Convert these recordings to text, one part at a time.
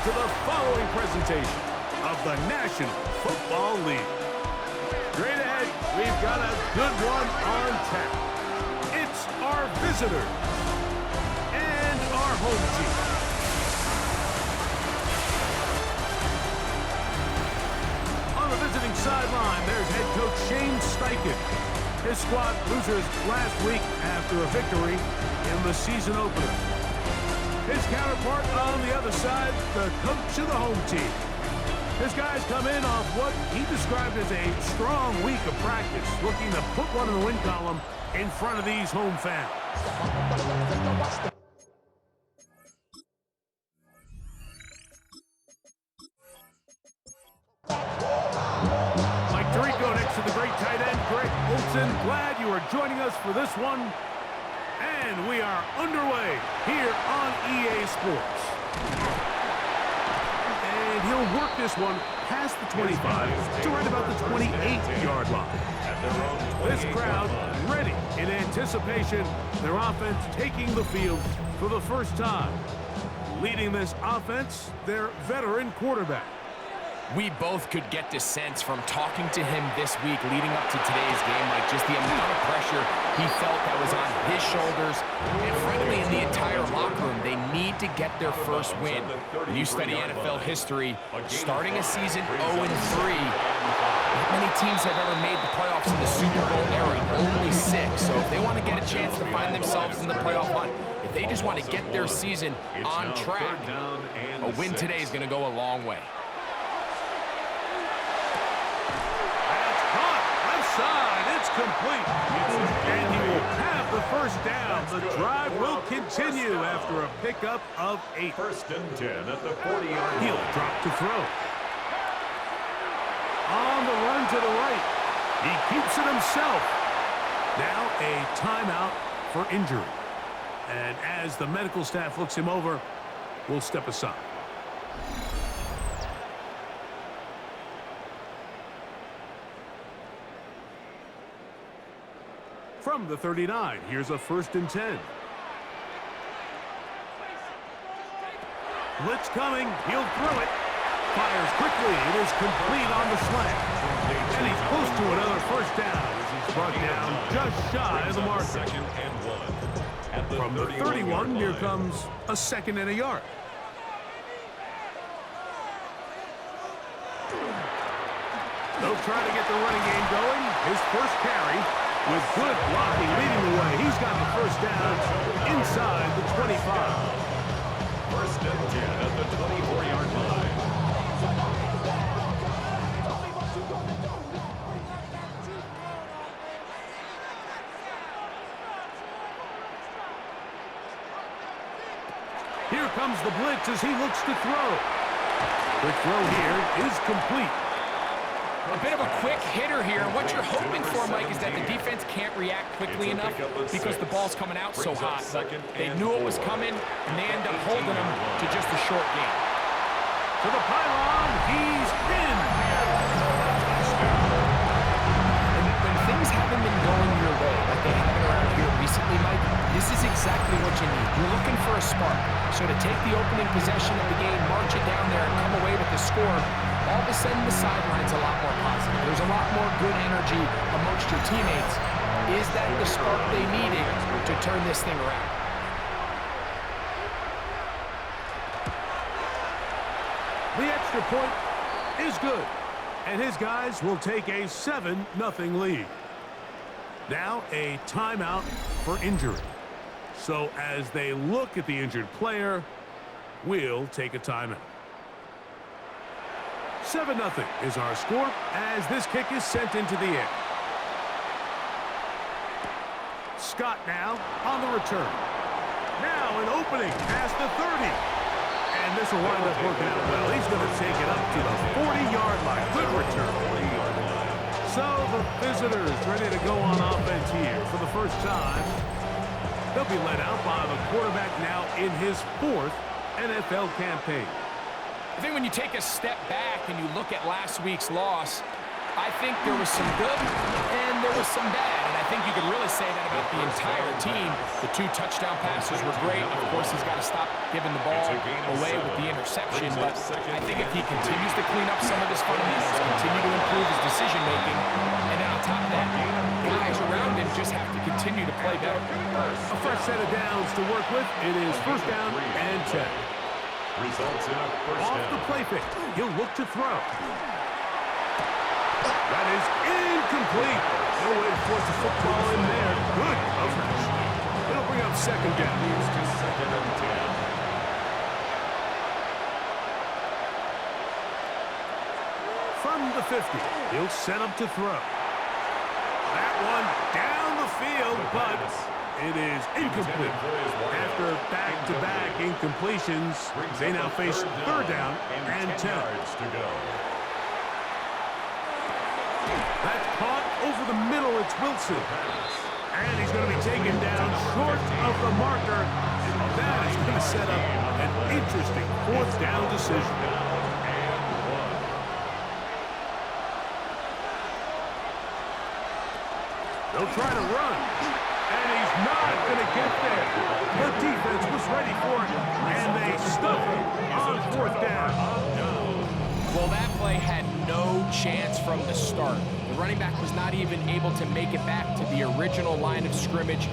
to the following presentation of the National Football League. Straight ahead, we've got a good one on tap. It's our visitors and our home team. On the visiting sideline, there's head coach Shane Steichen. His squad loses last week after a victory in the season opener. His counterpart on the other side, the coach of the home team. His guys come in off what he described as a strong week of practice, looking to put one in the win column in front of these home fans. Mike Tirico next to the great tight end, Greg Olsen. Glad you are joining us for this one. And we are underway here on EA Sports. And he'll work this one past the 25 to right about the 28-yard line. This crowd ready in anticipation. Their offense taking the field for the first time. Leading this offense, their veteran quarterback. We both could get the sense from talking to him this week leading up to today's game, like just the amount of pressure he felt that was on his shoulders. And frankly, in the entire locker room, they need to get their first win. When you study NFL history, starting a season 0-3, not many teams have ever made the playoffs in the Super Bowl era, only 6. So if they want to get a chance to find themselves in the playoff hunt, if they just want to get their season on track, a win today is going to go a long way. It's complete. And he will have the first down. The drive will continue after a pickup of 8. 1st and 10 at the 40-yard line. He'll drop to throw. On the run to the right. He keeps it himself. Now a timeout for injury. And as the medical staff looks him over, we'll step aside. From the 39, here's a 1st and 10. Blitz coming. He'll throw it. Fires quickly. It is complete on the slant. And he's close to another first down as he's brought down just shy of the marker. 2nd and 1. From the 31, here comes a 2nd and a yard. They'll try to get the running game going. His first carry. With good blocking leading the way, he's got the first down inside the 25. 1st and 10 at the 24-yard line. Here comes the blitz as he looks to throw. The throw here is complete. A bit of a quick hitter here. What you're hoping for, Mike, is that the defense can't react quickly enough because the ball's coming out so hot. But they knew it was coming, and they end up holding them to just a short game. To the pylon, he's in. When things haven't been going your way, like they haven't around here recently, Mike, this is exactly what you need. You're looking for a spark. So to take the opening possession of the game, march it down there, and come away with the score, all of a sudden the sideline's a lot more positive. There's a lot more good energy amongst your teammates. Is that the spark they needed to turn this thing around? The extra point is good. And his guys will take a 7-0 lead. Now a timeout for injury. So as they look at the injured player, we'll take a timeout. 7-0 is our score as this kick is sent into the air. Scott now on the return. Now an opening past the 30. And this will wind up working out well. He's going to take it up to the 40-yard line. Good return. So the visitors ready to go on offense here for the first time. They'll be led out by the quarterback now in his 4th NFL campaign. I think when you take a step back and you look at last week's loss, I think there was some good and there was some bad, and I think you could really say that about the entire team. The 2 touchdown passes were great. Of course, he's got to stop giving the ball away with the interception, but I think if he continues to clean up some of his fundamentals, continue to improve his decision-making, and then on top of that, guys around him just have to continue to play better. A fresh set of downs to work with. It is first down and 10. Results in a first Off down. the play fake. He'll look to throw. That is incomplete. No way to force the football in there. Good coverage. It'll bring up second down. To second and 10. From the 50, he'll set up to throw. That one down the field, but it is incomplete. After back-to-back incompletions, they now face third down and 10. Yards to go. That's caught over the middle. It's Wilson. And he's going to be taken down short of the marker. And that is going to set up an interesting fourth down decision. They'll try to run. And he's not going to get there. The defense was ready for it. And they stuff him on fourth down. Well, that play had no chance from the start. The running back was not even able to make it back to the original line of scrimmage.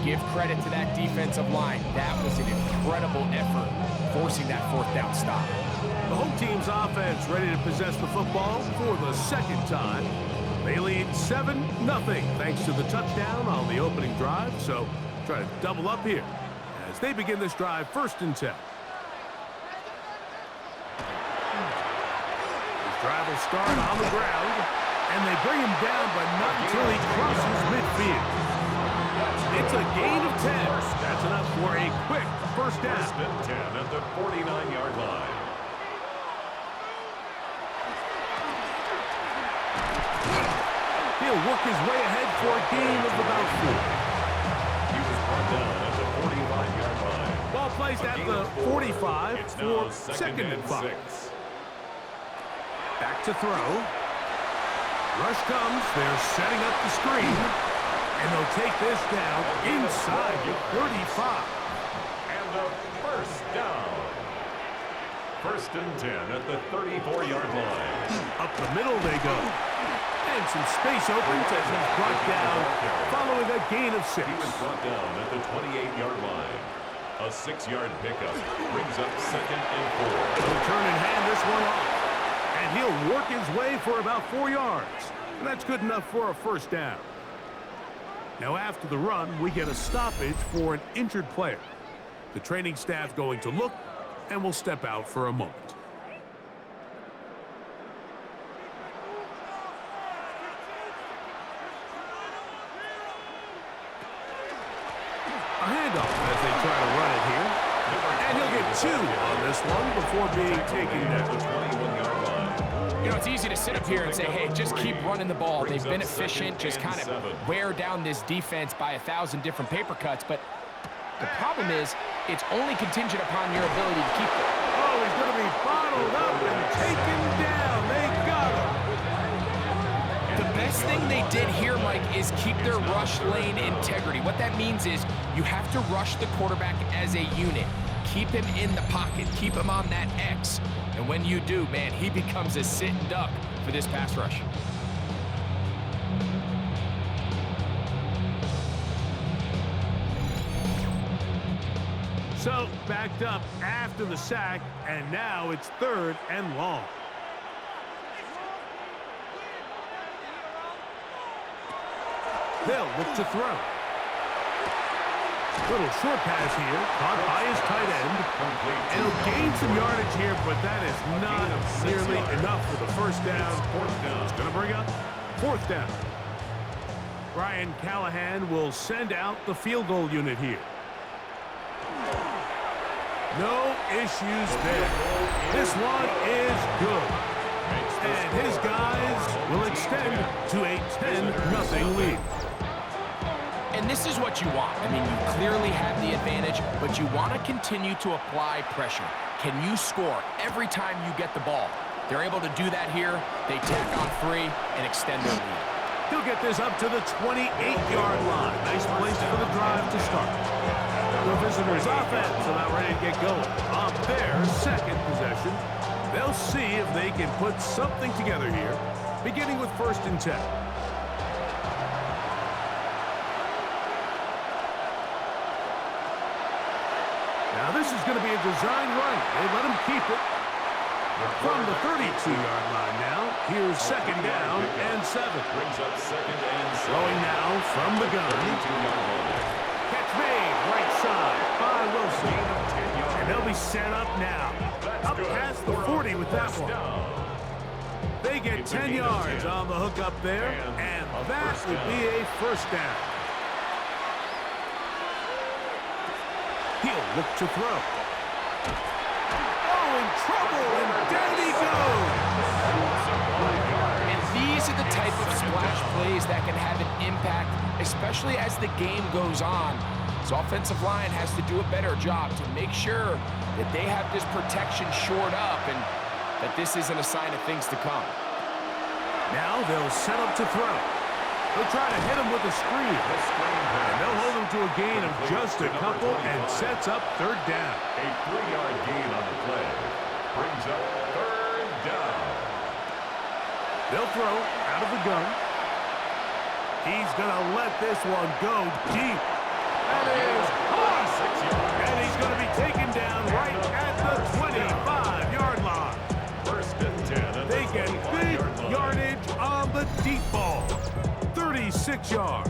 Give credit to that defensive line. That was an incredible effort, forcing that fourth down stop. The home team's offense ready to possess the football for the second time. They lead 7-0 thanks to the touchdown on the opening drive. So try to double up here as they begin this drive first and 10. Drive will start on the ground, and they bring him down, but not until he crosses midfield. It's a gain of 10. That's enough for a quick first down. First and 10 at the 49-yard line. He'll work his way ahead for a gain of about 4. He was brought down at the 45-yard line. Ball placed at the 45 It's now for second and 5. 6. Back to throw. Rush comes. They're setting up the screen. And they'll take this down inside the 35. And a first down. First and 10 at the 34-yard line. Up the middle they go. And some space opens as he's brought down following a gain of 6. He was brought down at the 28-yard line. A 6-yard pickup brings up second and 4. He'll turn and hand this one off. And he'll work his way for about 4 yards. And that's good enough for a first down. Now after the run, we get a stoppage for an injured player. The training staff's going to look, and we'll step out for a moment. A handoff as they try to run it here. And he'll get 2 on this one before being taken At down. the 21-yard line. You know, it's easy to sit up here and say, hey, just keep running the ball. They've been efficient, just kind of wear down this defense by 1,000 different paper cuts. But the problem is, it's only contingent upon your ability to keep it. Oh, he's going to be bottled up and taken down. They got him. The best thing they did here, Mike, is keep their rush lane integrity. What that means is you have to rush the quarterback as a unit. Keep him in the pocket. Keep him on that X. And when you do, man, he becomes a sitting duck for this pass rush. So, backed up after the sack, and now it's third and long. They'll look to throw. Little short pass here, caught by his tight end. And he'll gain some yardage here, but that is not nearly enough for the first down. It's going to bring up fourth down. Brian Callahan will send out the field goal unit here. No issues there. This one is good. And his guys will extend to a 10-0 lead. And this is what you want. I mean, you clearly have the advantage, but you want to continue to apply pressure. Can you score every time you get the ball? They're able to do that here. They tack on 3 and extend their lead. He'll get this up to the 28-yard line. Nice place for the drive to start. The visitors' offense about ready to get going. On their second possession, they'll see if they can put something together here, beginning with 1st and 10. Now this is going to be a design run. They let him keep it. From the 32-yard line now, here's 2nd down and 7. Brings up 2nd and 7. Throwing now from the gun. Catch made, right side by Wilson. And they'll be set up now. Up past the 40 with that one. They get 10 yards on the hook up there, and that would be a 1st down. He'll look to throw. Oh, in trouble, and down he goes. And these are the type of splash plays that can have an impact, especially as the game goes on. So offensive line has to do a better job to make sure that they have this protection shored up and that this isn't a sign of things to come. Now they'll set up to throw. They'll try to hit him with a screen. And they'll hold him to a gain of just a couple and sets up 3rd down. A 3-yard gain on the play. Brings up 3rd down. They'll throw out of the gun. He's going to let this one go deep. That is caught. And he's going to be taken down right at the 25-yard line. 1st and 10. They get big yardage on the deep ball. 36 yards.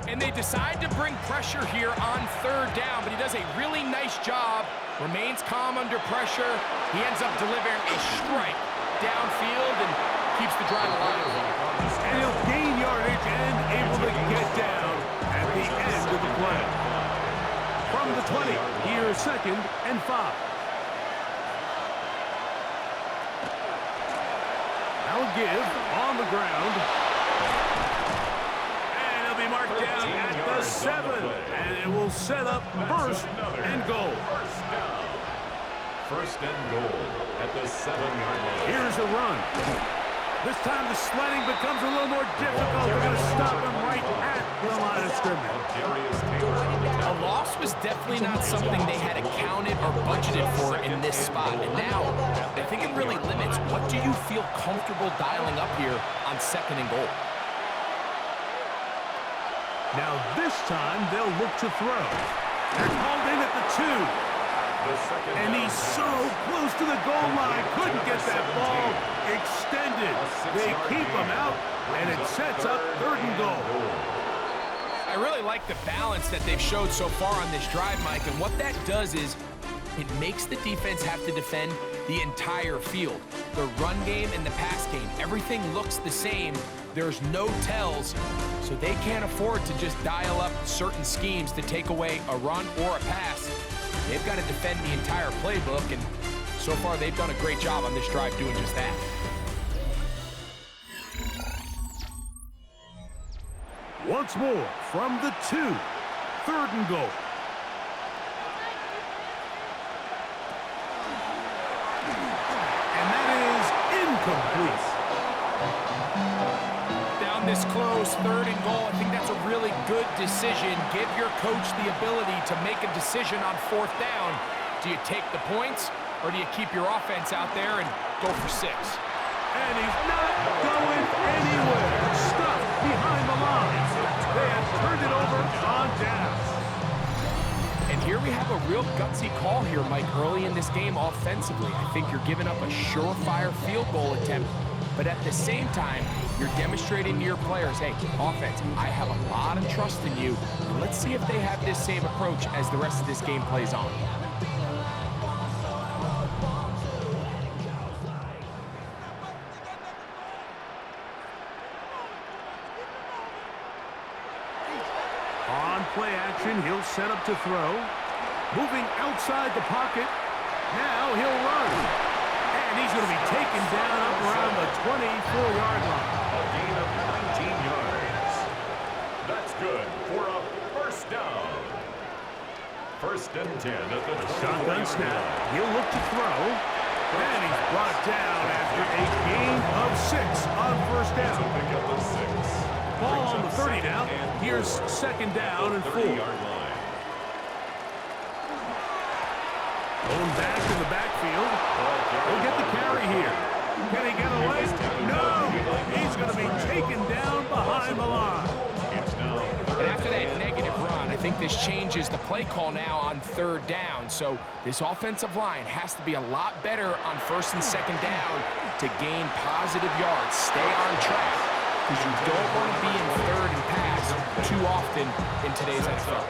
And they decide to bring pressure here on 3rd down, but he does a really nice job. Remains calm under pressure. He ends up delivering a strike downfield and keeps the drive alive. And he'll gain yardage and able to get down at the end of the play. From the 20, here's 2nd and 5. Now give on the ground. And he'll be marked down at the 7. And it will set up 1st and goal. 1st and goal at the 7-yard line. Here's a run. This time the sledding becomes a little more difficult. They're going to stop him right at the line of scrimmage. A loss was definitely not something they had accounted or budgeted for in this spot. And now, I think it really limits what do you feel comfortable dialing up here on 2nd and goal. Now this time they'll look to throw. They're called in at the 2. And he's so close to the goal line. Couldn't get that ball extended. They keep him out, and it sets up 3rd and goal. I really like the balance that they've showed so far on this drive, Mike, and what that does is it makes the defense have to defend the entire field. The run game and the pass game, everything looks the same. There's no tells, so they can't afford to just dial up certain schemes to take away a run or a pass. They've got to defend the entire playbook, and so far they've done a great job on this drive doing just that. Once more from the 2. 3rd and goal. And that is incomplete. Down this close, 3rd and goal. I think that's a really good decision. Give your coach the ability to make a decision on 4th down. Do you take the points, or do you keep your offense out there and go for 6? And he's not going anywhere. Stuffed behind the line. They have turned it over on down. And here we have a real gutsy call here, Mike, early in this game offensively. I think you're giving up a surefire field goal attempt, but at the same time, you're demonstrating to your players, hey, offense, I have a lot of trust in you. And let's see if they have this same approach as the rest of this game plays on. On play action, he'll set up to throw. Moving outside the pocket. Now he'll run. And he's going to be taken down up around the 24-yard line. A gain of 19 yards. First and 10 at the Shotgun snap. He'll look to throw. And he's brought down after a gain of 6 on first down. Pick up the 6. Ball on the 30 now. Here's second down and 4. 30-yard line. Going back in the backfield. He'll get the carry here. Can he get away? No! He's going to be taken down behind the line. And after that negative run, I think this changes the play call now on third down. So this offensive line has to be a lot better on first and second down to gain positive yards. Stay on track, because you don't want to be in third and pass too often in today's NFL.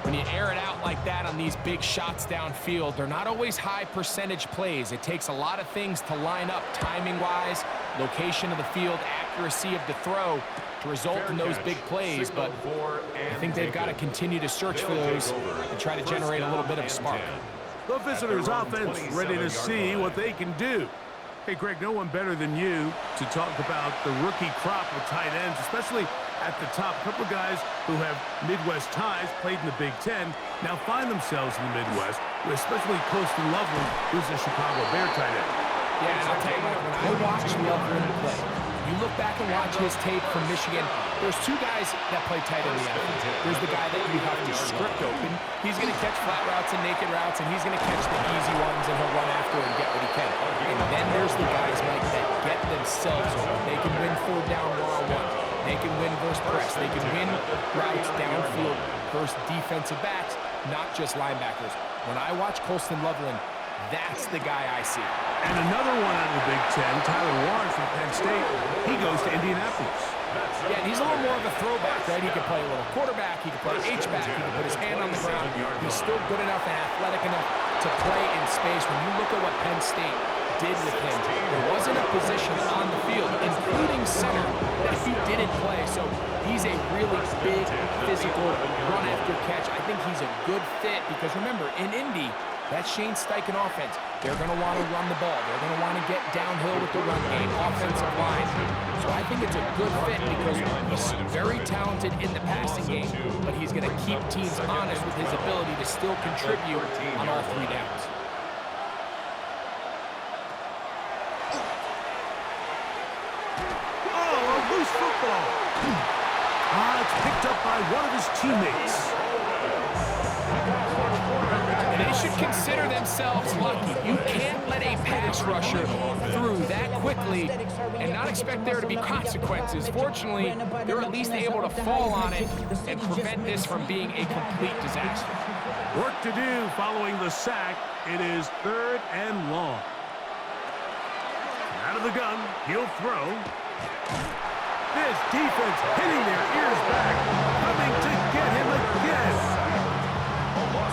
When you air it out like that on these big shots downfield, they're not always high percentage plays. It takes a lot of things to line up timing-wise, location of the field, accuracy of the throw to result in those big plays, but I think they've got to continue to search for those and try to generate a little bit of a spark. The visitors' offense ready to see what they can do. Hey, Greg, no one better than you to talk about the rookie crop of tight ends, especially at the top. A couple of guys who have Midwest ties, played in the Big Ten, now find themselves in the Midwest, especially Colston Loveland, who's a Chicago Bear tight end. Yeah, and I'll tell you what, when I watch Loveland play, you look back and watch his tape from Michigan, there's two guys that play tight in the NFL. There's the guy that you have to script open. He's going to catch flat routes and naked routes, and he's going to catch the easy ones, and he'll run after and get what he can. And then there's the guys, Mike, that get themselves open. They can win third down one-on-one. They can win versus press. They can win routes downfield versus defensive backs, not just linebackers. When I watch Colston Loveland, that's the guy I see. And another one out of the Big Ten, Tyler Warren from Penn State. He goes to Indianapolis. Yeah, and he's a little more of a throwback, right? He can play a little quarterback. He can play H-back. He can put his hand on the ground. He's still good enough and athletic enough to play in space. When you look at what Penn State did with him, there wasn't a position on the field, including center, that he didn't play. So he's a really big, physical, run-after-catch. I think he's a good fit because, remember, in Indy, that Shane Steichen offense, they're going to want to run the ball. They're going to want to get downhill with the run game, offensive line. So I think it's a good fit because he's very talented in the passing game, but he's going to keep teams honest with his ability to still contribute on all three downs. Oh, a loose football. It's picked up by one of his teammates. And they should consider themselves lucky. You can't let a pass rusher through that quickly and not expect there to be consequences. Fortunately, they're at least able to fall on it and prevent this from being a complete disaster. Work to do following the sack. It is third and long. Out of the gun, he'll throw. This defense hitting their ears back, coming to get him again.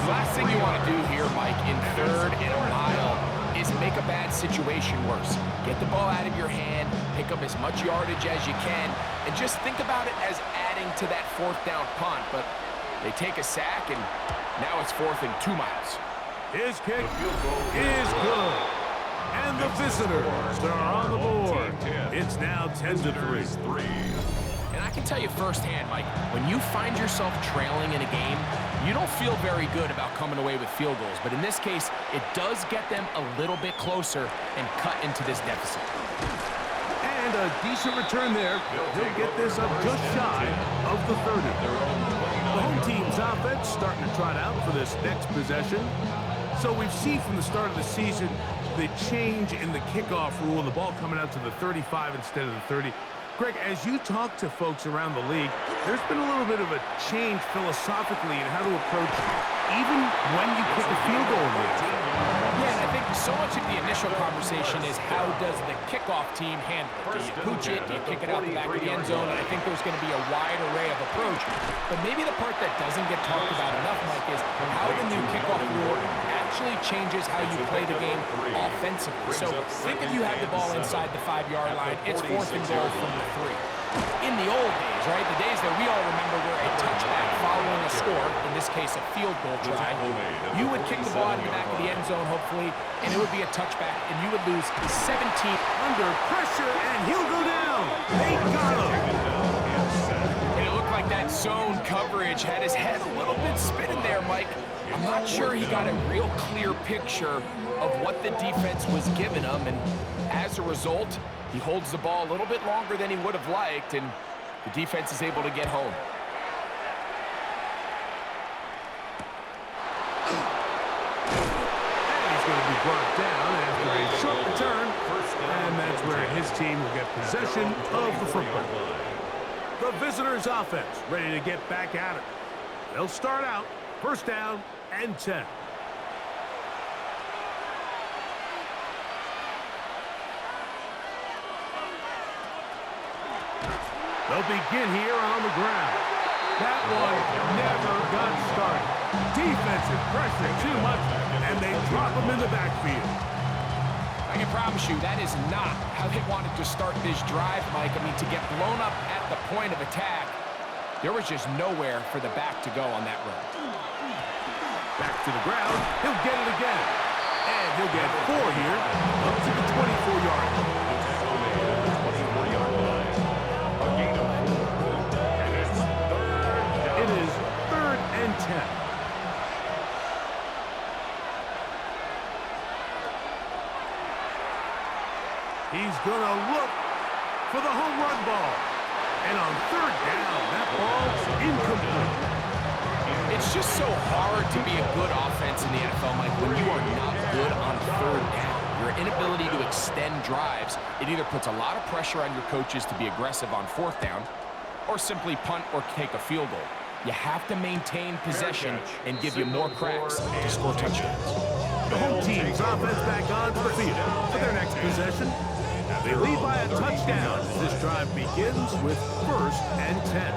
Last thing you want to do here, Mike, in third and a mile is make a bad situation worse. Get the ball out of your hand, pick up as much yardage as you can, and just think about it as adding to that fourth down punt. But they take a sack, and now it's 4th and 2 miles. His kick is good. And the visitors are on the board. It's now 10-3. And I can tell you firsthand, Mike, when you find yourself trailing in a game, you don't feel very good about coming away with field goals. But in this case, it does get them a little bit closer and cut into this deficit. And a decent return there. He'll get this up just shy of the 30. The home team's offense starting to trot out for this next possession. So we've seen from the start of the season the change in the kickoff rule, the ball coming out to the 35 instead of the 30. Greg, as you talk to folks around the league, there's been a little bit of a change philosophically in how to approach even when you kick a field goal in the NFL. Yeah, and I think so much of the initial conversation is how does the kickoff team handle it? Do you pooch it? Do you kick it out the back of the end zone? And I think there's going to be a wide array of approach. But maybe the part that doesn't get talked about enough, Mike, is how the new kickoff rule actually changes how you play the game offensively. So think if you have the ball inside the 5-yard line, it's 4th and goal from the 3. In the old days, right, the days that we all remember were a touchback following a score, in this case a field goal try, you would kick the ball out of the back of the end zone, hopefully, and it would be a touchback, and you would lose 17 under pressure, and he'll go down. They got him. And it looked like that Zone coverage had his head a little bit spinning there, Mike. I'm not sure he got a real clear picture of what the defense was giving him, and as a result, he holds the ball a little bit longer than he would have liked, and the defense is able to get home. And he's going to be brought down after a short return, and that's where his team will get possession of the football. The visitors' offense ready to get back at it. They'll start out first down and 10. They'll begin here on the ground. That one never got started. Defensive pressure too much, and they drop him in the backfield. I can promise you that is not how they wanted to start this drive, Mike. I mean, to get blown up at the point of attack, there was just nowhere for the back to go on that run. Back to the ground. He'll get it again. And he'll get 4 here up to the 24-yard line. It is 3rd and 10. He's going to look for the home run ball. And on 3rd down, that ball's incomplete. It's just so hard to be a good offense in the NFL, Mike, when you are not good on 3rd down. Your inability to extend drives, it either puts a lot of pressure on your coaches to be aggressive on 4th down or simply punt or take a field goal. You have to maintain possession and give you more cracks to score touchdowns. The home team's offense back onto the field for their next possession. They lead by a touchdown as this drive begins with 1st and 10.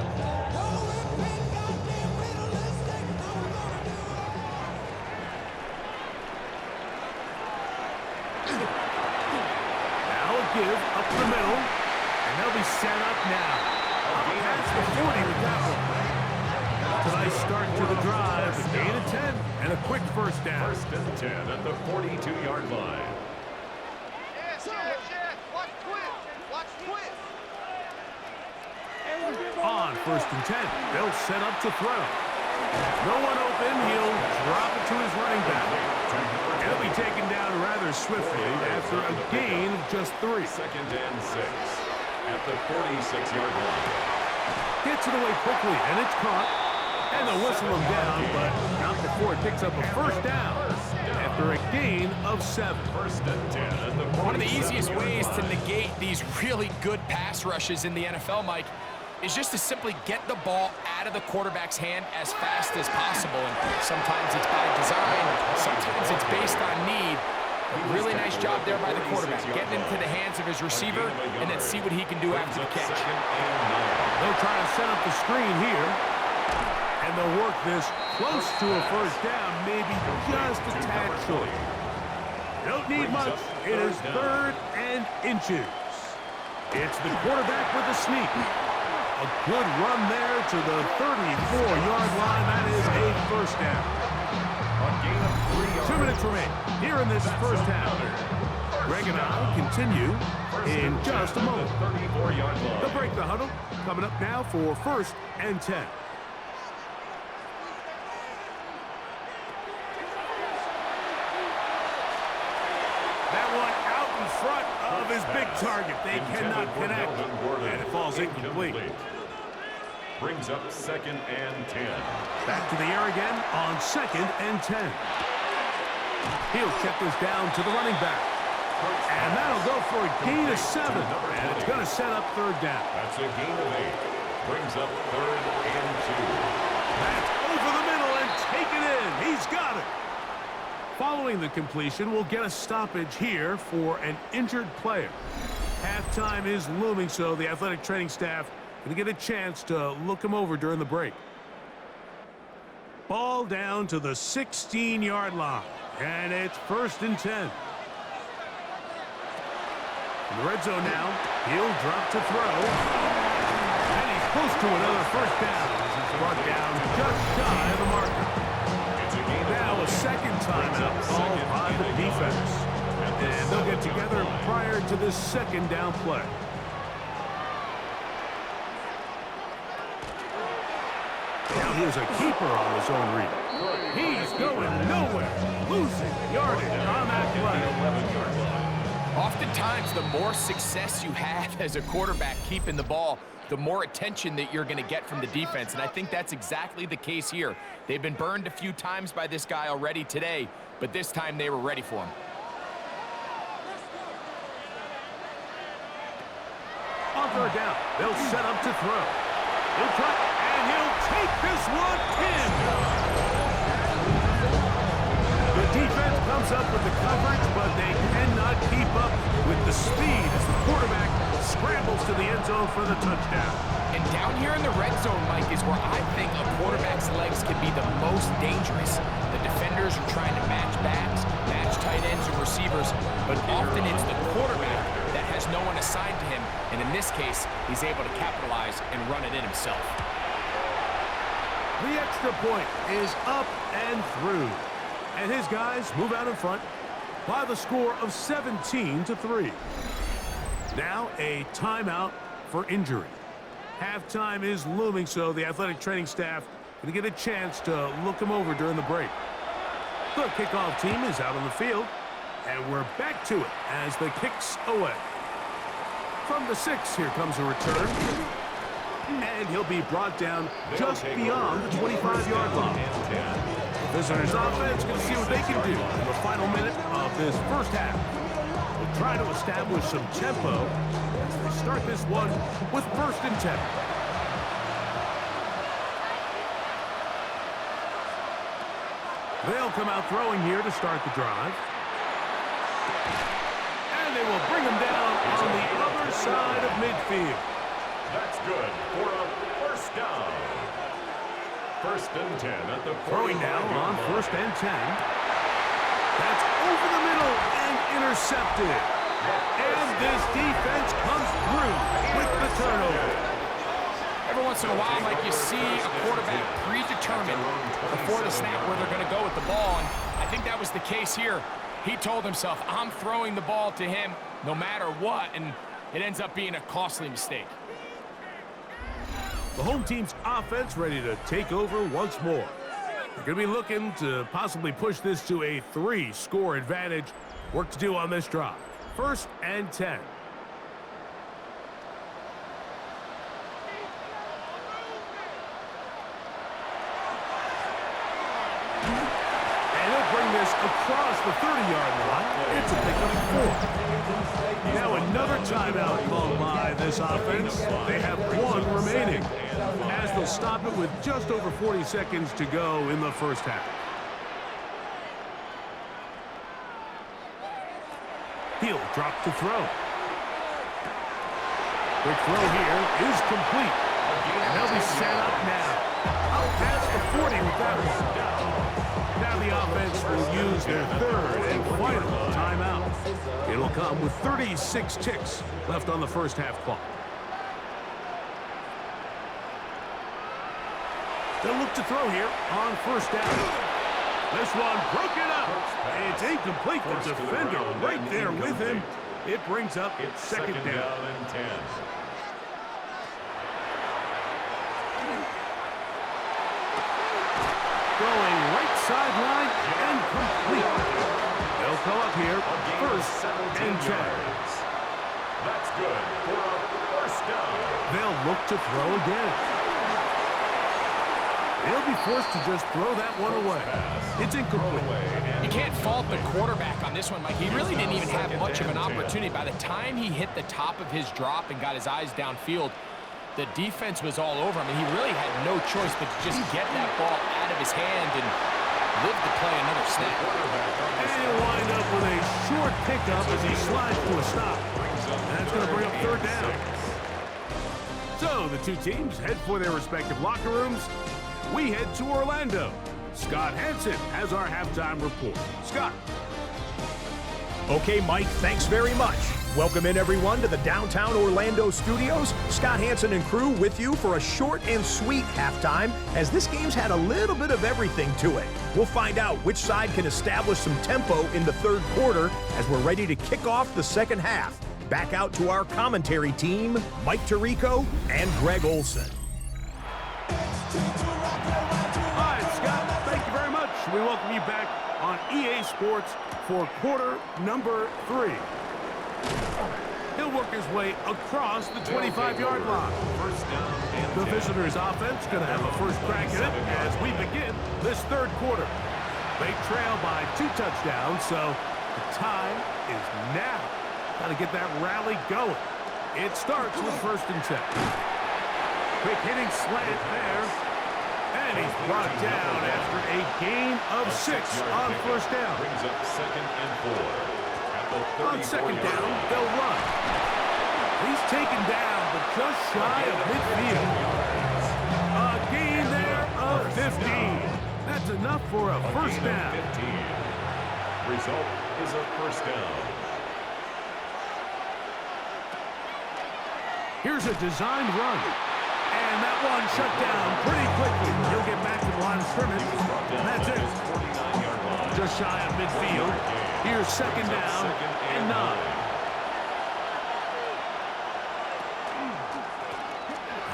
Now a give up the middle, and they'll be set up now. Past the 40 with that one. It's a nice start to the drive, a gain of 10, and a quick first down. 1st and 10 at the 42-yard line. On 1st and 10, they'll set up to throw. No one open, he'll drop it to his running back. He'll be taken down rather swiftly after a gain of just 3. 2nd and 6 at the 46-yard line. Gets it away quickly, and it's caught. And they'll whistle him down, but not before it picks up a first down after a gain of 7. 1st and 10 at the 47. One of the easiest ways to negate these really good pass rushes in the NFL, Mike, is just to simply get the ball out of the quarterback's hand as fast as possible. And sometimes it's by design, sometimes it's based on need. Really nice job there by the quarterback, getting into the hands of his receiver and then see what he can do after the catch. They'll try to set up the screen here. And they'll work this close to a first down, maybe just a tad short. Don't need much. It is 3rd and inches. It's the quarterback with the sneak. A good run there to the 34-yard line. That is a first down. A gain of 3 yards. 2 minutes remain here in this first half. Greg and I continue in just a moment. 34-yard line. They'll break the huddle. Coming up now for 1st and 10. That one out in front of his big target. They cannot connect, and it falls incomplete. Brings up 2nd and 10. Back to the air again on 2nd and 10. He'll check this down to the running back. And that'll go for a gain of 7. And it's going to set up 3rd down. That's a gain of 8. Brings up 3rd and 2. That's over the middle and taken in. He's got it. Following the completion, we'll get a stoppage here for an injured player. Halftime is looming, so the athletic training staff going to get a chance to look him over during the break. Ball down to the 16-yard line, and it's 1st and 10. In the red zone now, he'll drop to throw. And he's close to another first down as he's brought down just shy of the marker. Now a second timeout called by the defense. And they'll get together prior to this 2nd down play. He was a keeper on his own read. He's going nowhere. Losing yardage on that play. Oftentimes, the more success you have as a quarterback keeping the ball, the more attention that you're going to get from the defense, and I think that's exactly the case here. They've been burned a few times by this guy already today, but this time they were ready for him. On third down, they'll set up to throw. He'll try, and he'll take this one in. The defense comes up with the coverage, but they cannot keep up with the speed as the quarterback scrambles to the end zone for the touchdown. And down here in the red zone, Mike, is where I think a quarterback's legs can be the most dangerous. The defenders are trying to match backs, match tight ends and receivers, but often it's the quarterback that has no one assigned to him, and in this case, he's able to capitalize and run it in himself. The extra point is up and through, and his guys move out in front by the score of 17-3. Now a timeout for injury. Halftime is looming, so the athletic training staff going to get a chance to look him over during the break. The kickoff team is out on the field, and we're back to it as the kicks away. From the 6, here comes a return. And he'll be brought down just beyond the 25-yard line. The visitors' offense going to see what they can do in the final minute of this first half. They'll try to establish some tempo as they start this one with 1st and 10. They'll come out throwing here to start the drive. And they will bring him down on the other side of midfield. That's good for a first down. 1st and 10 at the throwing now on 1st and 10. That's over the middle and intercepted. And this defense comes through with the turnover. Every once in a while, Mike, you see a quarterback predetermined before the snap where they're going to go with the ball, and I think that was the case here. He told himself, I'm throwing the ball to him no matter what, and it ends up being a costly mistake. The home team's offense ready to take over once more. They're going to be looking to possibly push this to a 3-score advantage. Work to do on this drive. 1st and 10. Across the 30-yard line. It's a pickup 4. Now another timeout called by this offense. They have 1 remaining as they'll stop it with just over 40 seconds to go in the first half. He'll drop to throw. Quick throw here is complete. And they'll be set up now. Out past the 40 with that one. Now the offense will use their 3rd and final timeout. It'll come with 36 ticks left on the first half clock. They'll look to throw here on 1st down. This one broken up. It's incomplete. The defender right there with him. It brings up 2nd down and 10. Going right sideline and complete. They'll go up here 1st and 10. That's good for a 1st down. They'll look to throw again. They'll be forced to just throw that one away. It's incomplete. You can't fault the quarterback on this one, Mike. He really didn't even have much of an opportunity. By the time he hit the top of his drop and got his eyes downfield, the defense was all over him, and he really had no choice but to just get that ball out of his hand and live to play another snap. And he'll wind up with a short pickup as he slides to a stop. And that's going to bring up 3rd down. So the two teams head for their respective locker rooms. We head to Orlando. Scott Hansen has our halftime report. Scott. Okay, Mike, thanks very much. Welcome in, everyone, to the downtown Orlando studios. Scott Hansen and crew with you for a short and sweet halftime, as this game's had a little bit of everything to it. We'll find out which side can establish some tempo in the 3rd quarter as we're ready to kick off the 2nd half. Back out to our commentary team, Mike Tirico and Greg Olson. we welcome you back on EA Sports for quarter number 3. He'll work his way across the 25-yard line. The visitors' offense going to have a first crack at it as we begin this third quarter. They trail by 2 touchdowns, so the time is now. Got to get that rally going. It starts with 1st and 10. Quick hitting slant there. And he's brought down after a gain of 6 on 1st down. Brings up 2nd and 4. On 2nd down, they'll run. He's taken down, but just shy of midfield. A gain there of 15. That's enough for a first down. Result is a first down. Here's a designed run. And that one shut down pretty quickly. He'll get back to the line of scrimmage. And that's it. Just shy of midfield. Here's 2nd down and 9.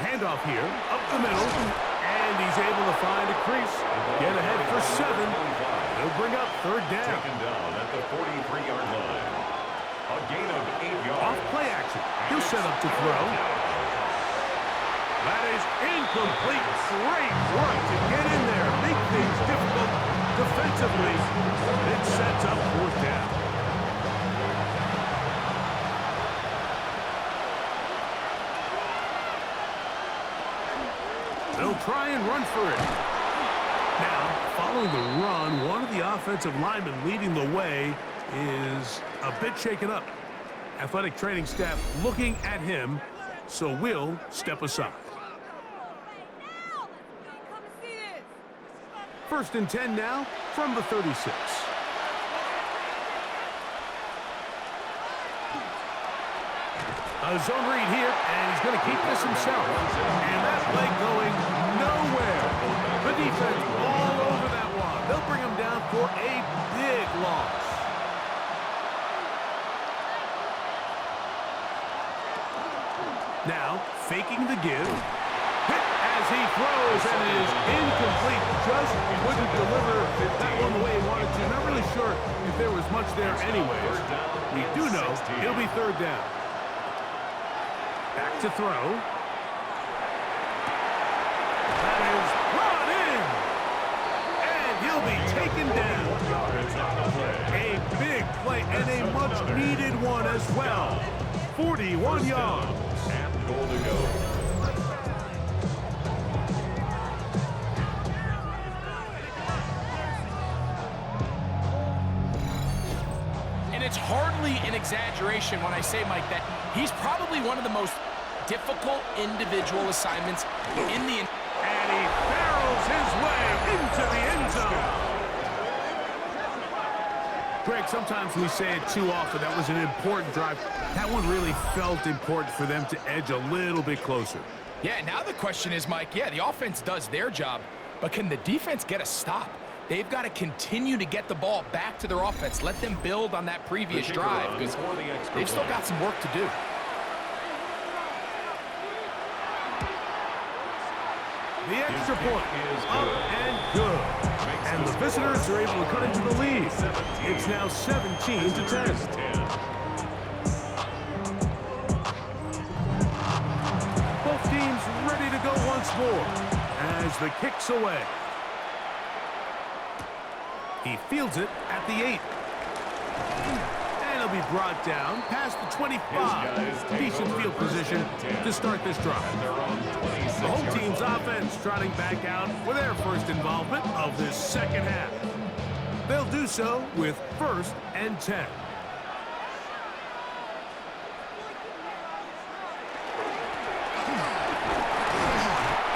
Handoff here, up the middle, and he's able to find a crease. Get ahead for 7. He'll bring up 3rd down. Taken down at the 43-yard line. A gain of 8 yards. Off play action. He'll set up to throw. That is incomplete. Great work to get in there. Make things difficult defensively. It sets up 4th down. They'll try and run for it. Now, following the run, one of the offensive linemen leading the way is a bit shaken up. Athletic training staff looking at him, so we'll step aside. 1st and 10 now from the 36. A zone read here, and he's going to keep this himself. And that play going nowhere. The defense all over that one. They'll bring him down for a big loss. Now, faking the give. Hit as he throws, and it is incomplete. Just couldn't deliver that one the way he wanted to. Not really sure if there was much there anyways. We do know it'll be 3rd down. Back to throw. That is brought in. And he'll be taken down. A big play and a much-needed one as well. 41 yards. And goal to go. And it's hardly an exaggeration when I say, Mike, that he's probably one of the most difficult individual assignments in the... And he barrels his way into the end zone. Greg, sometimes we say it too often. That was an important drive. That one really felt important for them to edge a little bit closer. Yeah, now the question is, Mike, yeah, the offense does their job, but can the defense get a stop? They've got to continue to get the ball back to their offense. Let them build on that previous drive because they've still got some work to do. The extra point is up and good. And the visitors are able to cut into the lead. It's now 17-10. Both teams ready to go once more as the kick's away. He fields it at the 8. And he'll be brought down past the 25. Decent field position to start this drive. The home team's offense trotting back out with their first involvement of this second half. They'll do so with 1st and 10.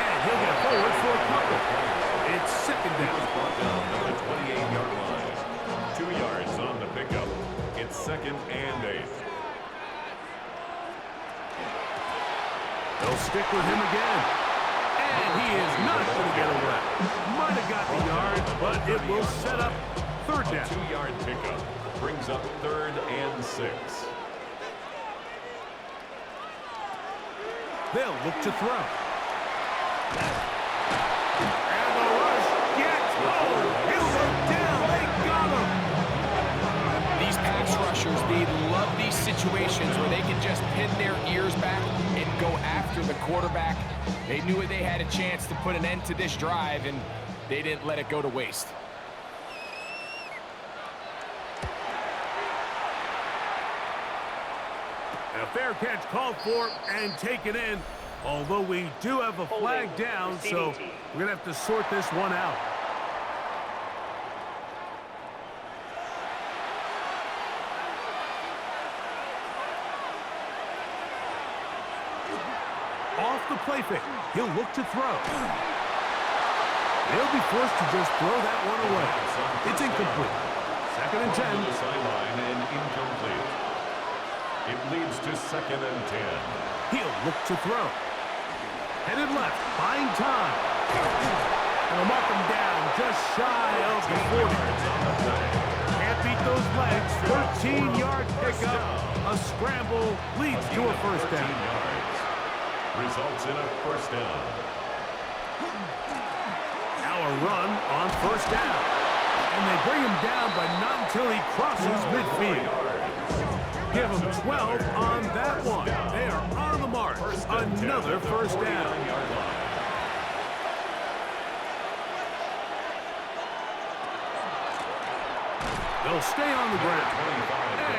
And he'll get forward for a couple. It's 2nd down. At the 28-yard line. 2 yards on the pickup. It's 2nd and 8. They'll stick with him again. And he is not going to get away. Might have got the yard, but it will set up 3rd down. A 2-yard pickup brings up 3rd and 6. They'll look to throw. And the rush gets home. He'll go situations where they can just pin their ears back and go after the quarterback. They knew they had a chance to put an end to this drive, and they didn't let it go to waste. A fair catch called for and taken in, although we do have a flag down, so we're going to have to sort this one out. Off the play fake. He'll look to throw. He'll be forced to just throw that one away. It's incomplete. 2nd and 10. To the sideline and incomplete. It leads to 2nd and 10. He'll look to throw. Headed left, buying time. And they'll mark him down just shy of the 40. Can't beat those legs. 13-yard pickup. A scramble leads to a first down. Results in a first down. Now a run on first down. And they bring him down, but not until he crosses midfield. Give him 12 on that one. They are on the mark. Another first down. They'll stay on the ground.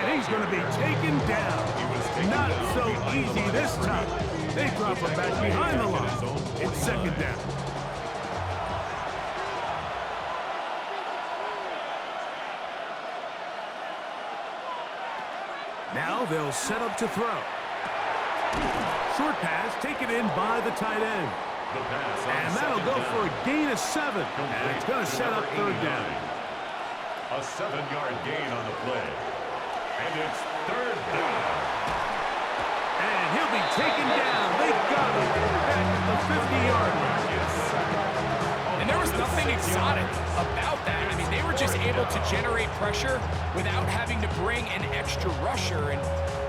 And he's going to be taken down. Not so easy this time. They drop him back behind the line. It's 2nd down. Now they'll set up to throw. Short pass taken in by the tight end. And that'll go for a gain of 7. And it's going to set up 3rd down. A 7-yard gain on the play. And it's 3rd down. And he'll be taken down. They got him back at the 50-yard line. And there was nothing exotic about that. I mean, they were just able to generate pressure without having to bring an extra rusher. And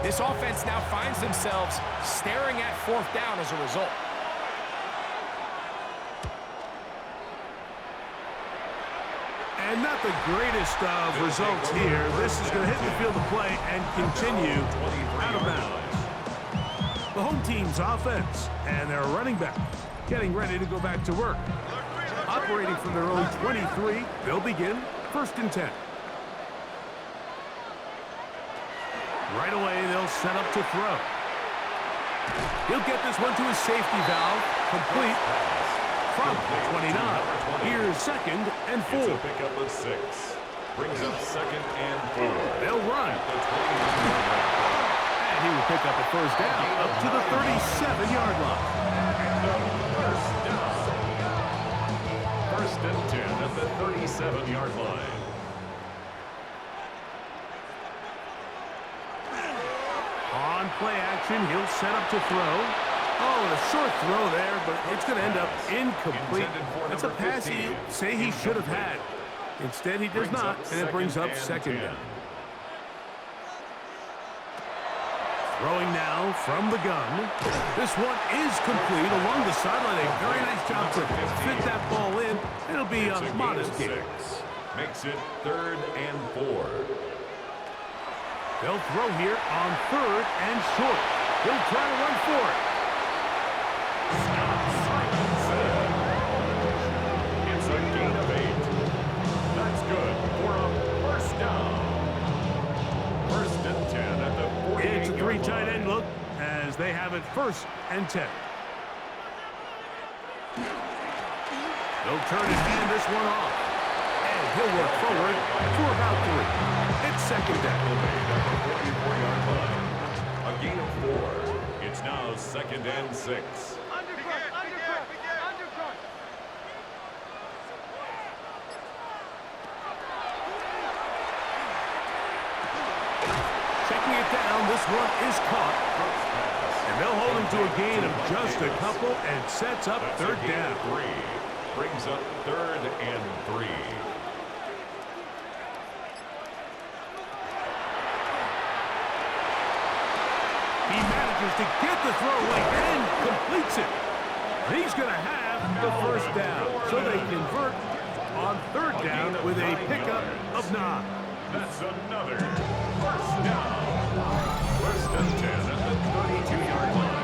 this offense now finds themselves staring at 4th down as a result. And not the greatest of results here. This is going to hit the field of play and continue out of bounds. The home team's offense and their running back getting ready to go back to work. Operating from their own 23, they'll begin 1st and 10. Right away, they'll set up to throw. He'll get this one to his safety valve, complete from the 29. Here's 2nd and 4. It's a pickup of 6. Brings up 2nd and 4. They'll run. And he will pick up a first down up to the 37-yard line. First down. 1st and 10 at the 37-yard line. On play action, he'll set up to throw. Oh, a short throw there, but it's going to end up incomplete. That's a pass he say he should have had. Instead, he does not, and it brings up 2nd down. Throwing now from the gun. This one is complete along the sideline. A very nice job to fit that ball in. It'll be a modest gain. Makes it 3rd and 4. They'll throw here on 3rd and short. He'll try to run for it. It's a gain of 8. That's good for a first down. 1st and 10 at the 48. It's a 3 tight end look as they have it 1st and 10. They'll turn and hand this one off. And he'll work forward for about 3. It's 2nd down. A gain of 4. It's now 2nd and 6. Checking it down, this one is caught. And they'll hold him to a gain of just a couple and sets up 3rd down. 3. Brings up 3rd and 3. He manages to get the throw away and completes it. He's going to have the first down. So they convert on 3rd down with a pickup of 9. That's another first down. First and 10 at the 32-yard line.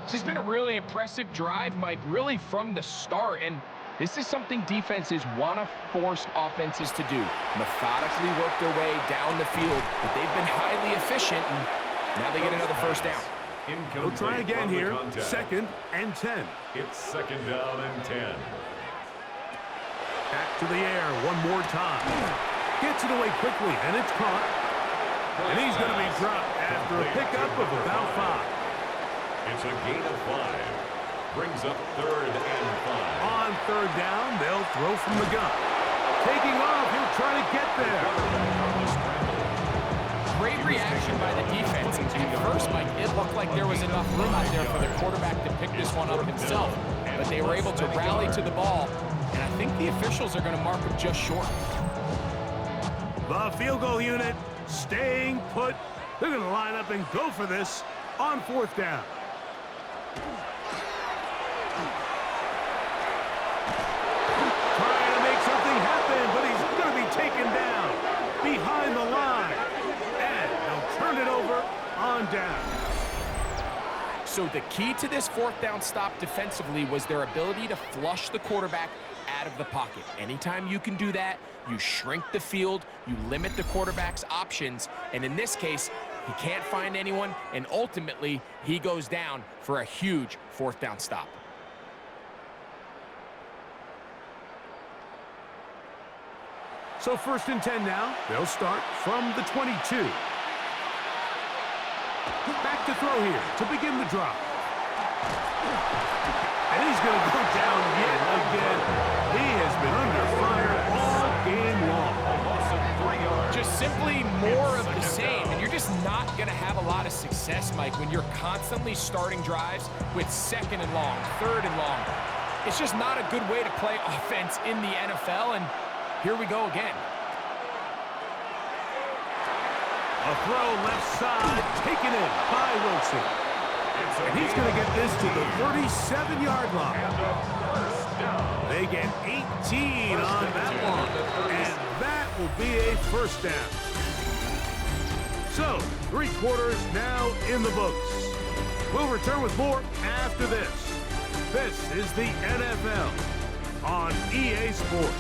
This has been a really impressive drive, Mike, really from the start. And this is something defenses want to force offenses to do. Methodically work their way down the field, but they've been highly efficient, and now they get another first down. We'll try again here. Second and 10. It's second down and 10. Back to the air one more time. Gets it away quickly, and it's caught. And he's going to be dropped after a pickup of about 5. It's a gain of 5. Brings up third and 5. On third down, they'll throw from the gun. Taking off, he'll try to get there. Great reaction by the defense. At first, Mike, it looked like there was enough room out there for the quarterback to pick this one up himself. But they were able to rally to the ball, and I think the officials are going to mark him just short. The field goal unit staying put. They're going to line up and go for this on fourth down. Trying to make something happen, but he's going to be taken down behind the line. And they'll turn it over on down. So the key to this fourth down stop defensively was their ability to flush the quarterback out of the pocket. Anytime you can do that, you shrink the field, you limit the quarterback's options, and in this case, he can't find anyone, and ultimately, he goes down for a huge fourth down stop. So first and 10 now. They'll start from the 22. Back to throw here to begin the drop. And he's going to go down yet again. He has been under fire all game long. Just simply more of the same, and you're just not going to have a lot of success, Mike, when you're constantly starting drives with second and long, third and long. It's just not a good way to play offense in the NFL, and here we go again. A throw left side, taken in by Wilson. And he's going to get this to the 37-yard line. They get 18 on that one, and that will be a first down. So, 3 quarters now in the books. We'll return with more after this. This is the NFL on EA Sports.